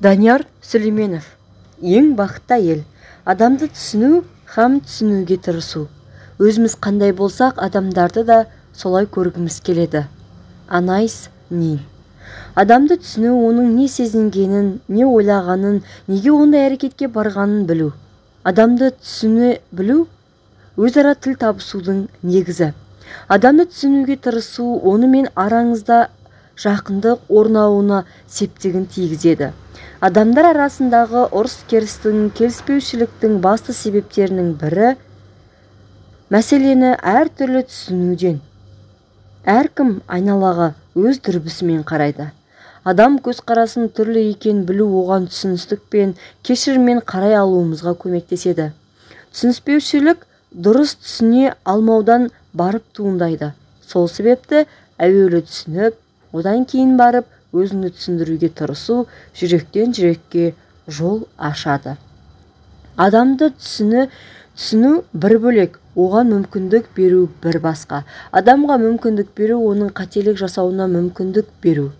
Данияр Сүлейменов. Ең бақытты әйел. Адамды түсіну һәм түсінуге тырысу. Өзіміз қандай болсақ, адамдарды да солай көргіміз келеді. Анайс Нин. Адамды түсіну, оның не сезінгенін, не ойлағанын, неге ондай әрекетке барғанын білу. Адамды түсіне білу өзара тіл табысудың негізі. Адамды түсінуге тырысу, онымен араңызда жақындық орнауына септігін тигізеді. Адамдар арасындағы ұрыс-керістің, келіспеушіліктің басты себептерінің бірі мәселені әртүрлі түсінуден. Әркім айналаға өз дүрбісімен қарайды. Адам көзқарасын түрлі екен білу оған түсіністік пен кешіріммен қарай алуымызға көмектеседі. Түсініспеушілік дұрыс түсіне алмаудан барып туындайды. Сол себепті әуелі түсініп, одан кейін барып өзіңді түсіндіруге тырысу жүректен жүрекке жол ашады. Адамды түсіну бір бөлек, оған мүмкіндік беру бір басқа. Адамға мүмкіндік беру, оның қателік жасауына мүмкіндік беру.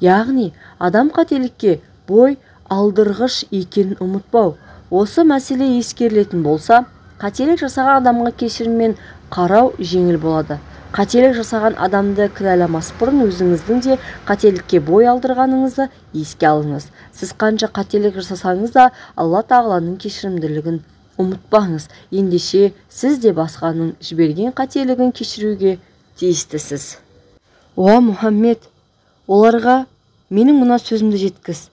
Яғни, адам қателікке бой алдырғыш екенін ұмытпау. Осы мәселе ескерілетін болса, қателік жасаған адамға кешіріммен қарау жеңіл болады. Қателік жасаған адамды кінәламас бұрын өзіңіздің де қателікке бой алдырғаныңызды еске алыңыз. Сіз қанша қателік жасасаңыз да Алла тағаланың кешірімділігін ұмытпаңыз. Ендеше сіз де басқаның жіберген қателігін кешіруге тиістісіз. Уа Мұхаммед, оларға менің мына сөзімді жеткіз.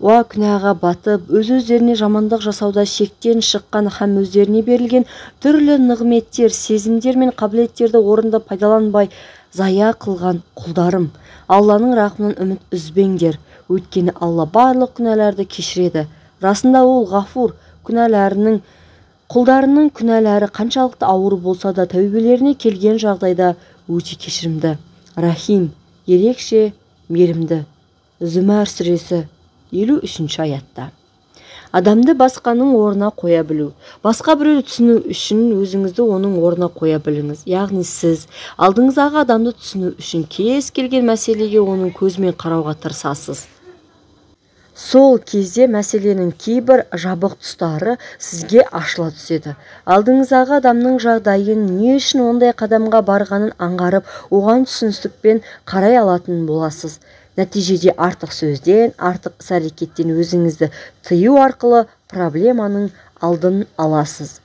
Уа күнәға батып, өз-өздеріне жамандық жасауда шектен шыққан һәм өздеріне берілген түрлі нығметтер, сезімдер мен қабілеттерді орынды пайдаланбай зая қылған құлдарым. Алланың рахымынан үміт үзбеңдер, өйткені Алла барлық күнәларды кешіреді. Расында ол ғафур, құлдарының күнәлары қаншалықты ауыр болса да тәубелеріне келген жағдайда өте кешірімді. Рахим, ерекше мейірімді. Зүмәр сүресі 53 аятта. Адамды басқаның орнына қоя білу. Басқа біреуді түсіну үшін өзіңізді оның орнына қоя біліңіз. Яғни сіз алдыңыздағы адамды түсіну үшін кез келген мәселеге оның көзімен қарауға тырысасыз. Сол кезде мәселенің кейбір жабық тұстары сізге ашыла түседі. Алдыңыздағы адамның жағдайын, не үшін ондай қадамға барғанын аңғарып, оған түсіністікпен қарай алатын боласыз. Нәтижеде артық сөзден, артық іс-әрекеттен өзіңізді тыю арқылы проблеманың алдын аласыз.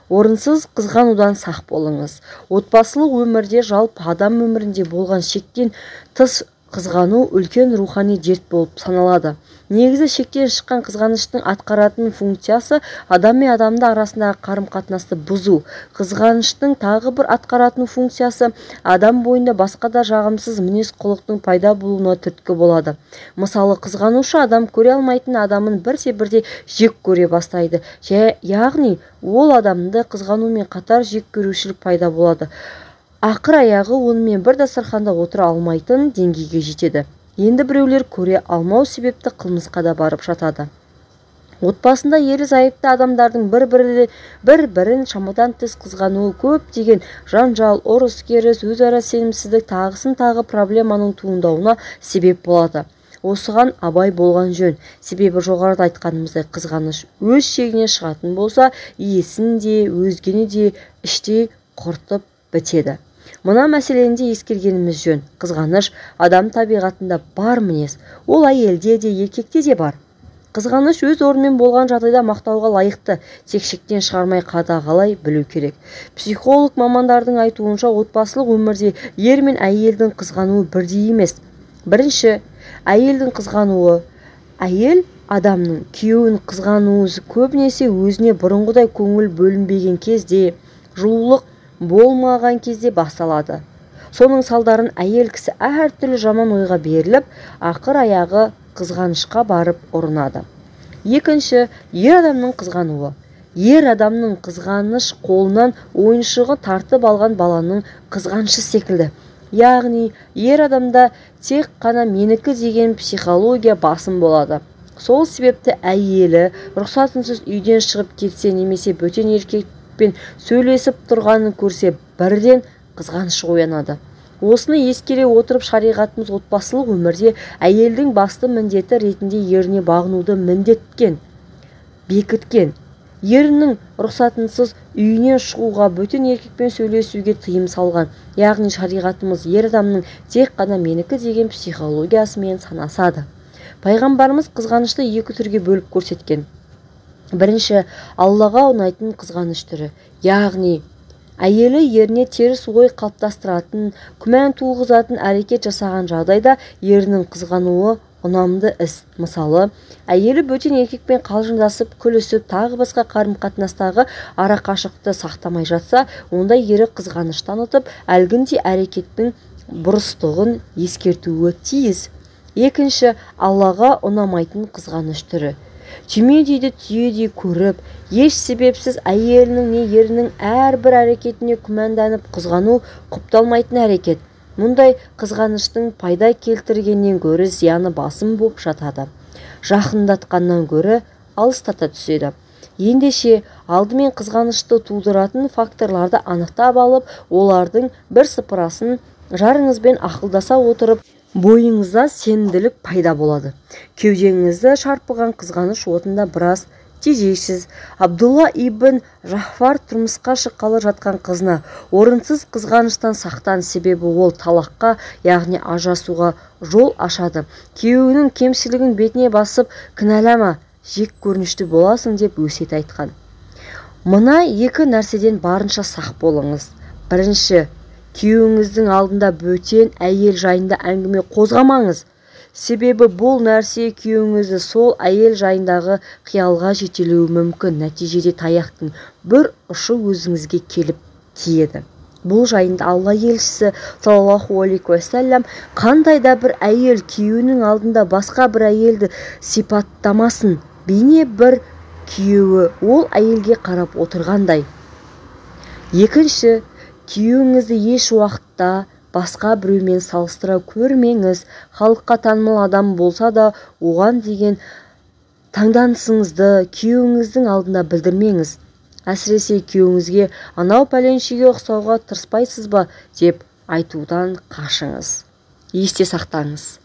Орынсыз қызғанудан сақ болыңыз. Отбасылық өмірде, жалпы адам өмірінде болған шектен тыс қызғану үлкен рухани дерт болып саналады. Негізі шектен шыққан қызғаныштың атқаратын функциясы адам мен адамды арасындағы қарым-қатынасты бұзу. Қызғаныштың тағы бір атқаратын функциясы адам бойында басқа да жағымсыз мінез-құлықтың пайда болуына түрткі болады. Мысалы, қызғанушы адам көре алмайтын адамын бірте-бірте жек көре бастайды. Яғни, ол адамды қызғанумен қатар жек көрушілік пайда болады. Ақыр аяғы онымен бір дастарханда отыра алмайтын деңгейге жетеді. Енді біреулер көре алмау себепті қылмысқа да барып жатады. Отбасында ерлі-зайыпты адамдардың бір-бірін шамадан тыс қызғануы көптеген жанжал, ұрыс-керіс, өзара сенімсіздік тағы проблеманың туындауына себеп болады. Осыған абай болған жөн. Себебі жоғарыда айтқанымыздай қызғаныш өз шегіне шығатын болса, иесін де, өзгені де іштей құртып бітеді. Мына мәселені ескергеніміз жөн. Қызғаныш адам табиғатында бар мінез. Ол әйелде де, еркекте де бар. Қызғаныш өз орнымен болған жағдайда мақтауға лайықты, тек шектен шығармай қадағалай білу керек. Психолог мамандардың айтуынша, отбасылық өмірде ер мен әйелдің қызғануы бірдей емес. Бірінші, әйелдің қызғануы. Әйел адамның күйеуін қызғануы көбінесе өзіне бұрынғыдай көңіл бөлінбеген кезде, жылулық болмаған кезде басталады. Соның салдарын әйел кісі әртүрлі жаман ойға беріліп, ақыр аяғы қызғанышқа барып ұрынады. Екінші, ер адамның қызғануы. Ер адамның қызғаныш қолынан ойыншығы тартып алған баланың қызғанышы секілді. Яғни, ер адамда тек қана менікі деген психология басым болады. Сол себепті әйелі рұқсатынсыз үйден шығып кетсе, немесе бөтен еркекпен сөйлесіп тұрғанын көрсе, бірден қызғанышы оянады. Осыны ескере отырып шариғатымыз отбасылық өмірде әйелдің басты міндеті ретінде еріне бағынуды міндеткен, бекіткен. Ерінің рұқсатынсыз үйінен шығуға, бөтен еркекпен сөйлесуге тыйым салған. Яғни шариғатымыз ер адамның тек қана менікі деген психологиясымен санасады. Пайғамбарымыз қызғанышты екі түрге бөліп көрсеткен. Бірінші, Аллаға ұнайтын қызғаныш түрі, яғни әйелі еріне теріс ой қалыптастыратын, күмән туғызатын әрекет жасаған жағдайда ерінің қызғануы ұнамды іс. Мысалы, әйелі бөтен еркекпен қалжыңдасып, күлісіп, тағы басқа қарым-қатынастағы арақашықты сақтамай жатса, онда ері қызғаныш танытып, әлгіндей әрекеттің бұрыстығын ескертуі тиіс. Екінші, Аллаға ұнамайтын қызғаныш түрі. Түймедейді түйедей көріп, еш себепсіз әйелінің не ерінің әрбір әрекетіне күмәнданып қызғану құпталмайтын әрекет. Мұндай қызғаныштың пайда келтіргеннен гөрі зияны басым боп жатады. Жақындатқаннан гөрі алыстата түседі. Ендеше, алдымен қызғанышты тудыратын факторларды анықтап алып, олардың бір сыпырасын жарыңызбен ақылдаса отырып, бойыңызда сенімділік пайда болады. Кеудеңізді шарпыған қызғаныш отында біраз тежейсіз. Абдулла ибн Жафар тұрмысқа шыққалы жатқан қызына орынсыз қызғаныштан сақтан, себебі ол талаққа, яғни ажырасуға жол ашады. Күйеуінің кемшілігін бетіне басып, кінәлама, жек көрінішті боласың деп өсиет айтқан. Мына екі нәрседен барынша сақ болыңыз. Бірінші, күйеуіңіздің алдында бөтен әйел жайында әңгіме қозғамаңыз. Себебі бұл нәрсе күйеуіңізді сол әйел жайындағы қиялға жетелеуі мүмкін. Нәтижеде таяқтың бір ұшы өзіңізге келіп тиеді. Бұл жайында Алла елшісі саллаллаху алейхи уассалам қандай да бір әйел күйеуінің алдында басқа бір әйелді сипаттамасын, бейне бір күйеуі ол әйелге қарап отырғандай. Екінші, күйеуіңізді еш уақытта басқа біреумен салыстыра көрмеңіз. Халыққа танымал адам болса да, оған деген таңданысыңызды күйеуіңіздің алдында білдірмеңіз. Әсіресе күйеуіңізге анау пәленшеге ұқсауға тырыспайсыз ба деп айтудан қашыңыз. Есте сақтаңыз,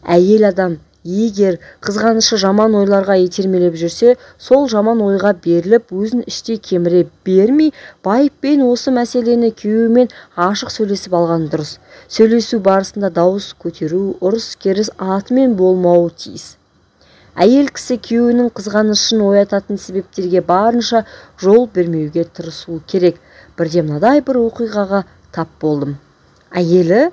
әйел адам егер қызғанышы жаман ойларға итермелеп жүрсе, сол жаман ойға беріліп, өзін іштей кеміре бермей, байыппен осы мәселені күйеуімен ашық сөйлесіп алған дұрыс. Сөйлесу барысында дауыс көтеру, ұрыс-керіс атымен болмауы тиіс. Әйел кісі күйеуінің қызғанышын оятатын себептерге барынша жол бермеуге тырысуы керек. Бірде мынадай бір оқиғаға тап болдым. Әйелі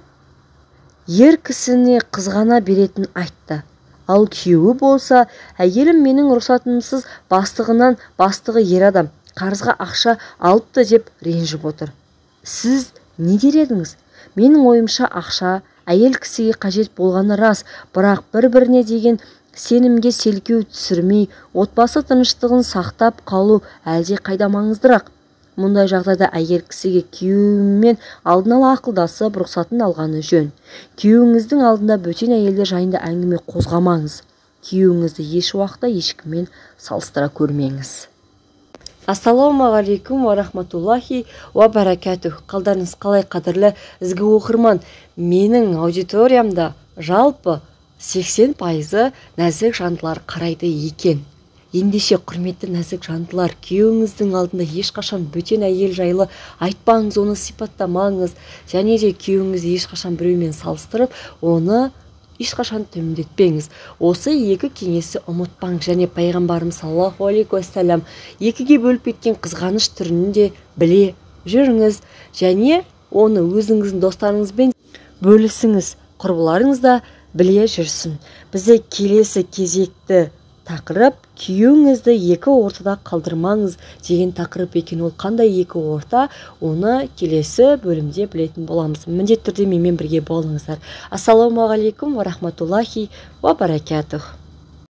ер кісіне қызғана беретін айтты. Ал күйеуі болса, әйелім менің рұқсатымсыз бастығы ер адам, қарызға ақша алыпты деп ренжіп отыр. Сіз не дер едіңіз? Менің ойымша ақша әйел кісіге қажет болғаны рас, бірақ бір-біріне деген сенімге селкеу түсірмей, отбасы тыныштығын сақтап қалу әлде қайда маңыздырақ. Мұндай жағдайда әйел кісіге күйеуімен алдын ала ақылдасып, рұқсатын алғаны жөн. Күйеуіңіздің алдында бөтен әйелдер жайында әңгіме қозғамаңыз. Күйеуіңізді еш уақытта ешкіммен салыстыра көрмеңіз. Ассалаумағалейкум ва рахматуллахи ва баракатух. Қалдарыңыз қалай, қадірлі ізгі оқырман? Менің аудиториямда жалпы 80% нәзік жандылар қарайды екен. Ендеше құрметті нәзік жандылар, күйеуіңіздің алдында ешқашан бөтен әйел жайлы айтпаңыз, оны сипаттамаңыз, және де күйеуіңізді ешқашан біреумен салыстырып, оны ешқашан төмендетпеңіз. Осы екі кеңесті ұмытпаңыз, және пайғамбарымыз саллаллаху алейхи уассалам екіге бөліп кеткен қызғаныш түрін де біле жүріңіз, және оны өзіңіздің достарыңызбен бөлісіңіз, құрбыларыңыз да біле жүрсін. Бізде келесі кезекті тақырып күйеуіңізді екі ортада қалдырмаңыз деген тақырып екен. Ол қандай екі орта, оны келесі бөлімде білетін боламыз. Міндетті түрде менімен бірге болыңыздар. Ассалаумағалейкум ва рахматуллахи ва баракатух.